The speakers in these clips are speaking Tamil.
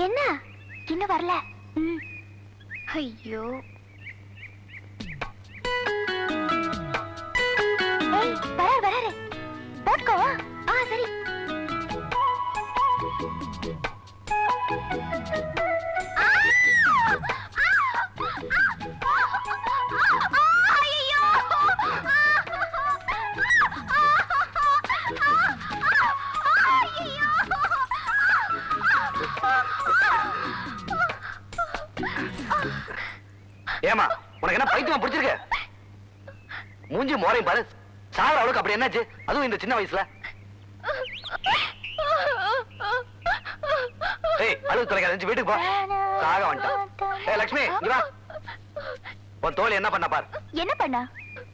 என்ன இன்னும் வரல? ஐயோ, வராரு வராரு, போட்கோ. சரி. ஏமா, உனக்கு என்ன பைத்தியம் பிடிச்சிருக்கு? மூஞ்சி மோரையும் பாரு, சாகர அவளுக்கு அப்படி என்னாச்சு? அதுவும் இந்த சின்ன வயசுல. அழுகு தொலைக்காத, வீட்டுக்கு போ. சாக வந்துட்டான். லட்சுமி, இங்க வா. உன் தோழி என்ன பண்ண பாரு. என்ன பண்ணா?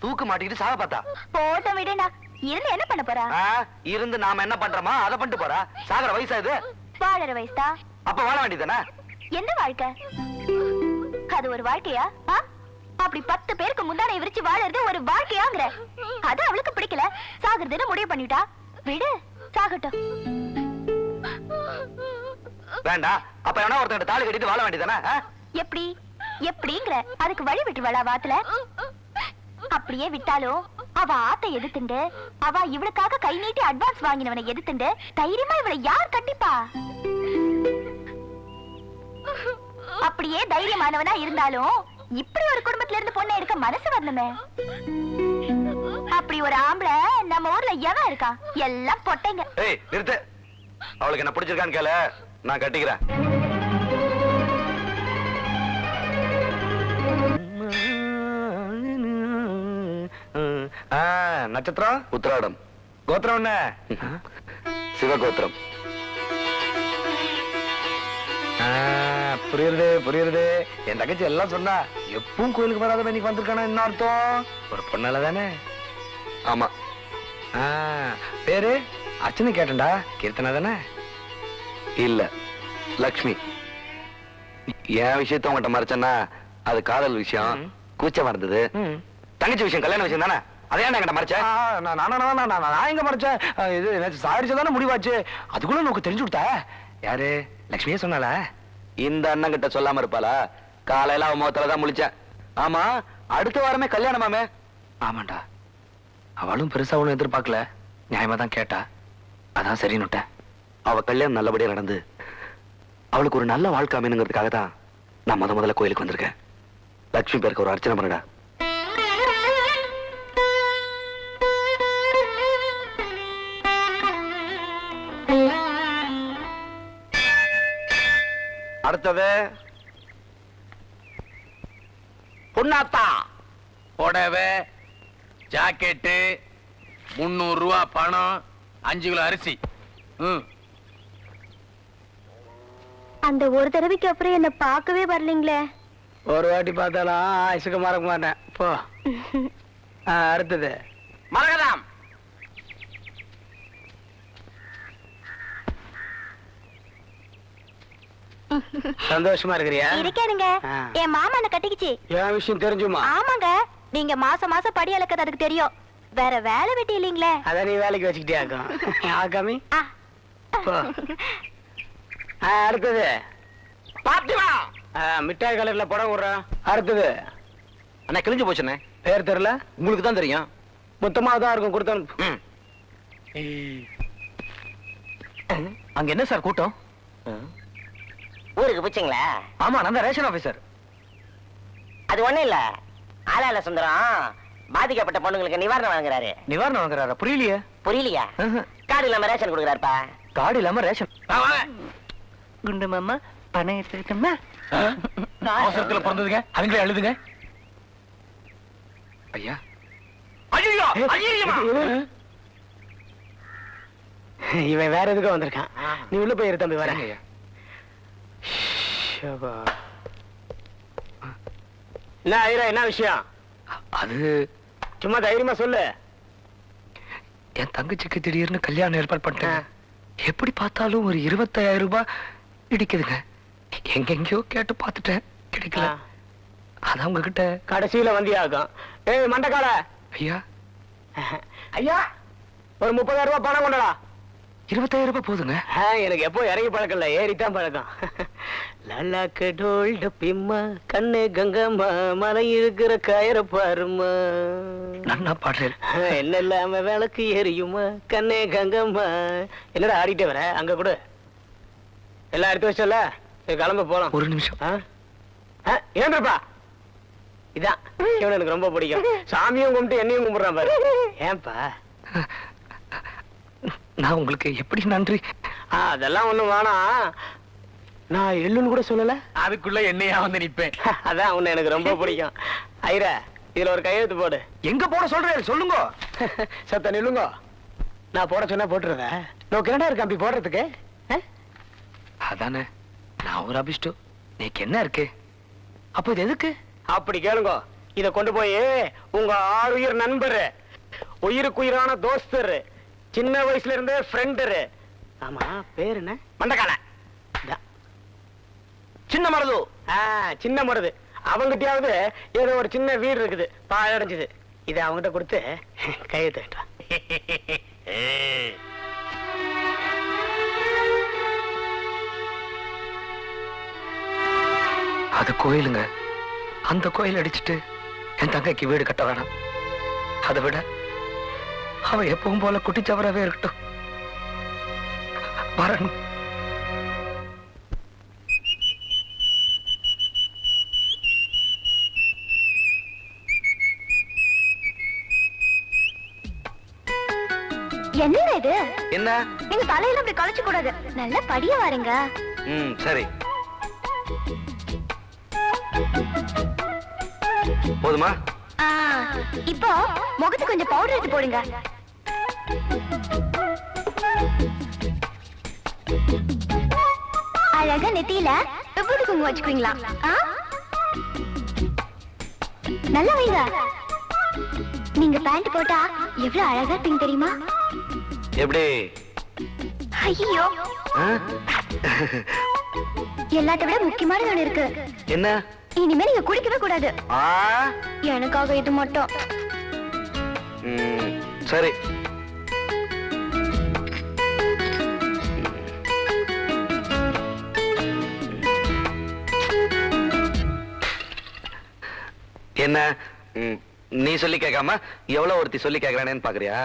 தூக்கு மாட்டிக்கிட்டு சாக பார்த்தா. போட்ட விடுனா, இருந்து என்ன பண்ண போறா? இருந்து நாம என்ன பண்றோமா அதை பண்ணிட்டு போறா. சாகர வயசா இது? வாழற வயசா? அப்ப வாழ வேண்டியதானே? என்ன வாழ்க்கை அது? ஒரு வாழ்க்கையா? அப்படி 10 பேருக்கு முந்தானை விரிச்சு வாழறது ஒரு வாழ்க்கையாங்கிற? அது அவளுக்கு பிடிக்கல, சாகுறதுன்னு முடிவு பண்ணிட்டா. விடு, சாகட்டும். வேண்டாம். அப்ப என்ன ஒருத்தன் தாலி கட்டிட்டு வாழ வேண்டியதானே? எப்படி எப்படிங்கிற? அதுக்கு வழி விட்டு வாழா வாத்துல? அப்படியே விட்டாலும் அவ ஆத்தை எதிர்த்துண்டு, அவ இவளுக்காக கை நீட்டி அட்வான்ஸ் வாங்கினவனை எதிர்த்துண்டு தைரியமா இவளை யார் கண்டிப்பா? அப்படியே தைரியமானவனா இருந்தாலும் இப்படி ஒரு குடும்பத்துல இருந்து பொண்ணை எடுக்க மனசு வரணுமே. அப்படி ஒரு ஆம்பளை நம்ம ஊர்ல எவன் இருக்கா? எல்லாம் பொட்டைங்க. நிறுத்து. அவளுக்கு என்ன பிடிச்சிருக்கான்னு கேளு, நான் கட்டிக்கிறேன். நட்சத்திரம் உத்திராடம். கோத்திரம் என்ன? சிவகோத்திரம். புரியுது புரியுது. என் தங்கச்சி எல்லாம் சொன்னா. எப்பவும் கோயிலுக்கு வராத இன்னைக்கு வந்திருக்கானா? என்ன அர்த்தம்? ஒரு பொண்ணால தானே? ஆமா. பேரு அர்ச்சனை கேட்டா? கீர்த்தனா தானே? இல்ல, லக்ஷ்மி. என் விஷயத்த உங்ககிட்ட மறைச்சேன்னா அது காதல் விஷயம், கூச்சமா இருந்தது. தங்கச்சி விஷயம் கல்யாண விஷயம் தானே? அதையா என்கிட்ட மறைச்ச? நான் எங்க மறைச்சேன்? இது சாரிச்சதானே முடிவாச்சு. அதுக்குள்ள உனக்கு தெரிஞ்சு விட்டா? யாரு? லட்சுமியே சொன்னால? இந்த அண்ணன் கிட்ட சொல்லாம இருப்பாளா? காலையில அவன் முகத்துலதான் முழிச்சேன். ஆமா, அடுத்த வாரமே கல்யாணமாமே. ஆமாண்டா. அவளும் பெருசா ஒண்ணும் எதிர்பார்க்கல, நியாயமா தான் கேட்டா. அதான் சரின்னு விட்டேன். அவ கல்யாணம் நல்லபடியா நடந்து அவளுக்கு ஒரு நல்ல வாழ்க்கை அமைனுங்கிறதுக்காக தான் நான் முதல்ல கோயிலுக்கு வந்திருக்கேன். லட்சுமி பேருக்கு ஒரு அர்ச்சனை பண்ணுடா. அடுத்தது பொன்னாத்தா. புடவை, ஜாக்கெட்டு, 300 ரூபா பணம், 5 கிலோ அரிசி. அந்த ஒரு தடவைக்கு அப்புறம் என்ன பார்க்கவே வரலீங்களே. ஒரு வாட்டி பார்த்தாலும் ஆயுசுக்கு மறக்க மாட்டேன் போ. அடுத்தது மரகதம். சந்தோஷமா இருக்கிறியா? இருக்கேனுங்க. என் மாமா என்ன கட்டிக்கிச்சு. என் விஷயம் தெரிஞ்சுமா? ஆமாங்க. நீங்க மாசம் மாசம் படி அளக்கிறது அதுக்கு தெரியும். வேற வேலை வெட்டி இல்லீங்களே. அத நீ வேலைக்கு வச்சுக்கிட்டே ஆகாமி. அடுத்தது பாத்திமா. மிட்டாய் கலர்ல படம் விடுற. அடுத்தது அண்ணா கிழிஞ்சு போச்சுண்ணே. பேர் தெரியல? உங்களுக்கு தான் தெரியும். மொத்தமா தான் இருக்கும், கொடுத்த. அங்க என்ன சார் கூட்டம்? ஊருக்கு போச்சுங்களா? ஆமா, நான் தான் ரேஷன் ஆபீசர். அது ஒண்ணு இல்ல, ஆளால சுந்தரம் பாதிக்கப்பட்ட பொண்ணுங்களுக்கு நிவாரணம் வாங்குறாரு. நிவாரணம் வாங்குறாரா? புரியலையே. புரியலையா? கார்டு இல்லாம ரேஷன் கொடுக்குறாருப்பா. கார்டு இல்லாம ரேஷன்? குண்டு மாமா பணம் எடுத்துக்கிட்டோம்னா அவசரத்துல பிறந்ததுங்க அவங்களே அழுதுங்க. ஐயா ஐயோ ஐயோ இவன் வேற எதுக்கும் வந்திருக்கான். நீ உள்ள போயிரு தம்பி. வரேன் ஐயா. என்ன ஐரா, என்ன விஷயம்? அது சும்மா தைரியமா சொல்லு. என் தங்கச்சிக்கு திடீர்னு கல்யாணம் ஏற்பாடு பண்ணிட்டேன். எப்படி பார்த்தாலும் ஒரு 25,000 ரூபாய் இடிக்குதுங்க. எங்கெங்கயோ கேட்டு பார்த்துட்டேன், கிடைக்கல. அதான் உங்ககிட்ட. கடைசியில வந்தியாகும். ஏய் மண்டக்கால ஐயா, ஐயா, ஒரு 30,000 ரூபாய் பணம் கொண்டடா. 25,000 ரூபாய் போதுங்க. எனக்கு எப்போ இறங்கி பழக்கம் இல்ல, ஏறித்தான் பழக்கம். லல்லாக்கு டோல் டப்பிம்மா, கண்ணு கங்கம்மா, மலை இருக்கிற கயிற பாருமா. நன்னா பாடுறேன். என்ன இல்லாம விளக்கு எரியுமா, கண்ணே கங்கம்மா. என்னடா ஆடிட்டே வர? அங்க கூட எல்லாம் எடுத்து வச்சல, கிளம்ப போலாம். ஒரு நிமிஷம். ஏன்றப்பா, இதான் இவன் எனக்கு ரொம்ப பிடிக்கும். சாமியும் கும்பிட்டு என்னையும் கும்பிடுறான் பாரு. ஏன்பா? நான் உங்களுக்கு எப்படி நன்றி? அதெல்லாம் ஒண்ணும் வேணாம். நான் எள்ளுன்னு கூட சொல்லல. அதுக்குள்ள என்னையா வந்து நிப்பேன். அதான் உன்னை எனக்கு ரொம்ப பிடிக்கும். ஐரா, இதுல ஒரு கையெழுத்து போடு. எங்க போட சொல்றேன் சொல்லுங்க. சத்த நில்லுங்க. நான் போட சொன்னா போட்டுருவேன். நோக்கு என்னடா இருக்கு அப்படி போடுறதுக்கு? அதானே, நான் ஒரு அபிஷ்டு, நீக்கு என்ன இருக்கு? அப்போ இது எதுக்கு? அப்படி கேளுங்க. இத கொண்டு போய் உங்க ஆளுயிர் நண்பரு, உயிருக்கு உயிரான தோஸ்தரு, சின்ன வயசுல இருந்தே ஃப்ரெண்டரு. ஆமா, பேர் என்ன? மண்டக்கால. சின்ன மருது. சின்ன மருது. அவங்கிட்டயாவது ஏதோ ஒரு சின்ன வீடு இருக்குது, பாழடைஞ்சது. இதை அவங்கிட்ட கொடுத்து கையெழுத்து. அது கோயிலுங்க. அந்த கோயில் அடிச்சுட்டு என் தங்கைக்கு வீடு கட்ட வேணாம். அதை விட அவ எப்பவும் போல குட்டிச்சவராவே இருக்கட்டும். வரணும். என்ன இது? என்ன? நீங்க தலையில அப்படி கழிச்சு கூடாது. நல்ல படிய வாருங்க. சரி, போதுமா? இப்போ முகத்துக்கு கொஞ்சம் பவுடர் எடுத்து போடுங்க. அழகா நெத்தியில விபூதி குங்குமம் வச்சுக்குவீங்களா? நல்லா வைங்க. நீங்க பேண்ட் போட்டா எவ்வளவு அழகா இருப்பீங்க தெரியுமா? எப்படி? ஐயோ, எல்லாத்த விட முக்கியமான ஒண்ணு இருக்கு. என்ன? இனிமே நீங்க குடிக்கவே கூடாது. எனக்காக இது மட்டும். சரி. என்ன நீ சொல்லி கேட்காம எவ்வளவு ஒருத்தி சொல்லி கேட்கறானேன்னு பாக்குறியா?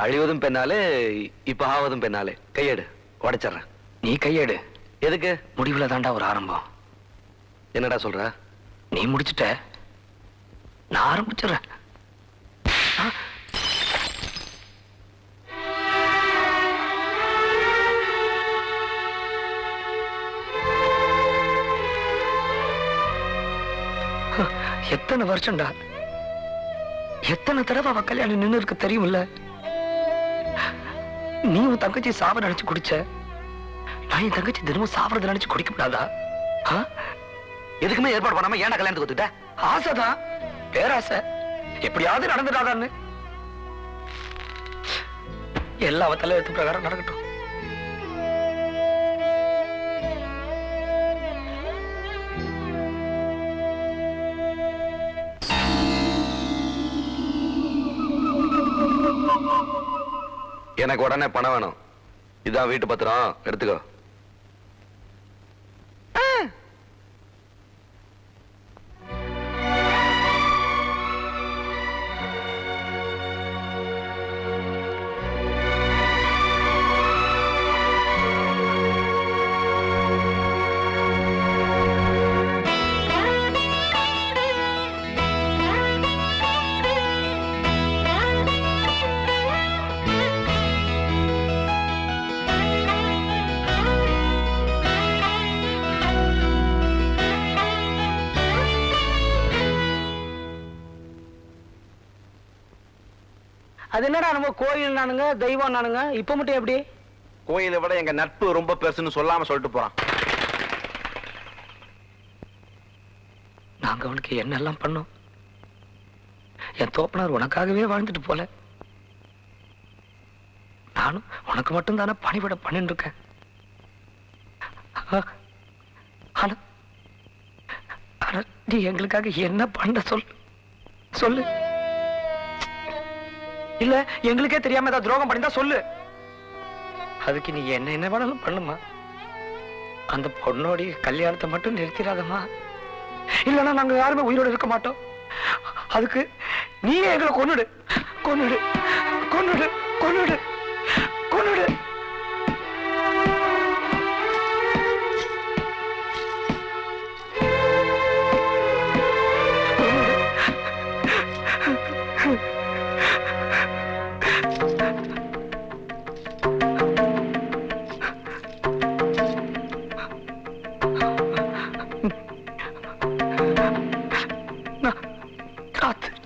அழிவதும் பெண்ணாலே, இப்ப ஆவதும் பெண்ணாலே. கையெடு, உடைச்சிடுறேன். நீ கையெடு. எதுக்கு? முடிவுல தாண்டா ஒரு ஆரம்பம். என்னடா சொல்ற? நீ முடிச்சுட்ட, நான் ஆரம்பிச்சிடுறேன். எத்தனை வருஷம்டா, எத்தனை தடவை அவ கல்யாணம் நின்று இருக்கு தெரியுமில்ல? நீ உன் தங்கச்சி சாவ நினைச்சு குடிச்ச, நான் என் தங்கச்சி தினமும் சாவறத நினைச்சு குடிக்க கூடாதா? எதுக்குமே ஏற்பாடு பண்ணாம ஏன்டா கல்யாணத்துக்கு ஒத்துக்கிட்ட? ஆசைதான், பேராசை. எப்படியாவது நடந்துடாதான்னு. எல்லா தலை எடுத்து பிரகாரம் நடக்கட்டும். எனக்கு உடனே பணம் வேணும். இதான் வீட்டு பத்திரம், எடுத்துக்கோ. அது என்னடா நம்ம கோயில் நானுங்க தெய்வம் நானுங்க இப்ப மட்டும் எப்படி? கோயிலை விட எங்க நட்பு ரொம்ப பெருசுன்னு சொல்லாம சொல்லிட்டு போறான். நாங்க அவனுக்கு என்னெல்லாம் பண்ணோம். என் தோப்பனார் உனக்காகவே வாழ்ந்துட்டு போல. நானும் உனக்கு மட்டும் தானே பணிவிட பண்ணிட்டு இருக்கேன். ஆனா ஆனா நீ எங்களுக்காக என்ன பண்ண சொல்லு. இல்ல எங்களுக்கே தெரியாம ஏதாவது துரோகம் பண்ணிதான் சொல்லு. அதுக்கு நீ என்ன வேணாலும் பண்ணுமா. அந்த பொண்ணோடைய கல்யாணத்தை மட்டும் நிறுத்திடாதம்மா. இல்லைன்னா நாங்க யாருமே உயிரோடு இருக்க மாட்டோம். அதுக்கு நீயே எங்களை கொன்னுடு.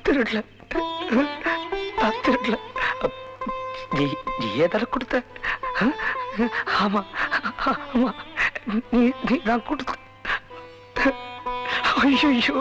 திருடல. நீயே தர கொடுத்த. ஆமா நீ நான் கொடுத்த. ஐயோ